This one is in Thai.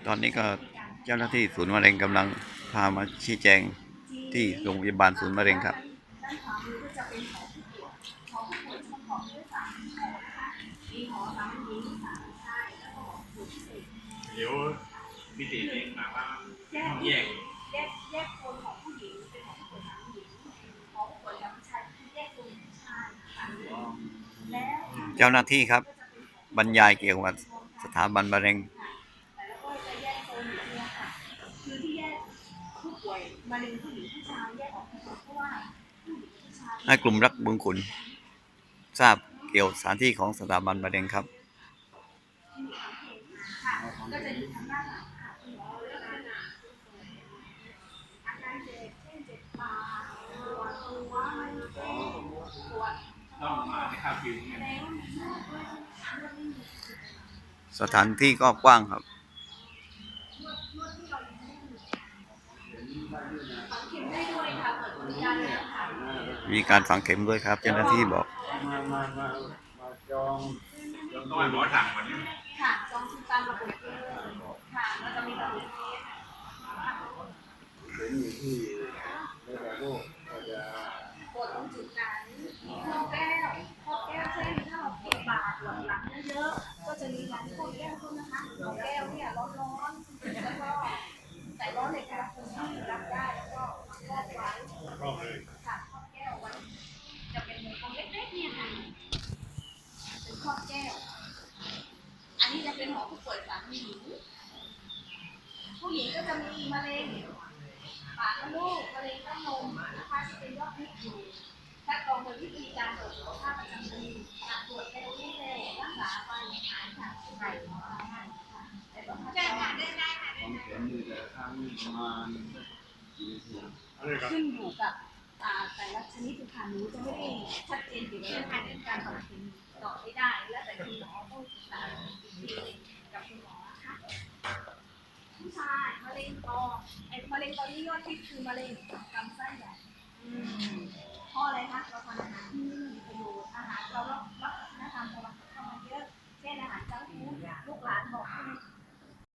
ตอนนี้ก็เจ้าหน้าที่ศูนย์มะเร็งกำลังพามาชี้แจงที่โรงพยาบาลศูนย์มะเร็งครับด้านขวามือก็จะเป็นหอผู้ป่วยหอผู้ป่วยจะประกอบด้วย3 หอนะคะมีหอสามัญหญิงสามัญชายแล้วก็หอผู้ป่วยพิเศษเดี๋ยวพิธีเองมาว่าแยกแยกแยกโซนของผู้หญิงเป็นหอผู้ป่วยสามัญหญิงหอผู้ป่วยสามัญชายคือแยกโซนผู้ชายค่ะแล้ว เจ้าหน้าที่ครับบรรยายเกี่ยวกับสถาบันมะเร็งแล้วก็จะแยกโซนอย่างนี้ค่ะคือที่แยกผู้ป่วยมะเร็งผู้หญิงผู้ชายแยกออกเพราะว่าผู้หญิงผู้ชายให้กลุ่มรักบึงขุนทราบเกี่ยวกับสถานที่ของสถาบันมะเร็งครับค่ะก็จะอยู่ทางด้านหลังค่ะอาการเจ็บเช่นเจ็บปากปวดหัวมันเจ็บปวดต้องมาให้ข้าวกินเนี่ยแล้วสถานที่ก็กว้างครับฝังเข็มได้ด้วยค่ะเปิดบริการเลยค่ะมีการฝังเข็มด้วยครับเจ้าหน้าที่บอกมาจองต้องให้หมอถังวันนี้ค่ะจองคิวตามระบบเลยค่ะเราจะมีระบบเคสเป็นอยู่ที่ในแบบโลกก็จะกดตรงจุดนั้นมีข้อแก้วเช่นถ้าเราปวดบ่าปวดหลังเยอะๆก็จะมีการข้อแก้วด้วยนะคะข้อแก้วเนี่ยร้อนๆแล้วก็ใส่ร้อนในกระปุกที่รับได้แล้วก็ครอบไว้รอบเลยค่ะข้อแก้วไว้จะเป็นเหมือนกลมเล็กๆเนี่ยค่ะเป็นข้อแก้วอันนี้จะเป็นหอผู้ป่วยสามีหญิงผู้หญิงก็จะมีมะเร็งปากมดลูกมะเร็งเต้านมนะคะที่เป็นยอดฮิตอยู่คัดกรองโดยวิธีการตรวจสุขภาพประจำปีการตรวจเร็วไม่เร็วรักษาไปหายค่ะไข้แต่ต้องคัดกรองต้องเขียนมือแต่ครั้งประมาณขึ้นอยู่กับแต่ละชนิดค่ะหนูจะไม่ได้ชัดเจนเกี่ยวกับการตอบคำตอบไม่ได้และแต่คุณหมอต้องศึกษากับคุณหมอค่ะผู้ชายมะเร็งปอดมะเร็งตอนนี้ยอดฮิตคือมะเร็งลำไส้ใหญ่เพราะอะไรคะเราทานอาหารที่ไม่มีประโยชน์อาหารเรา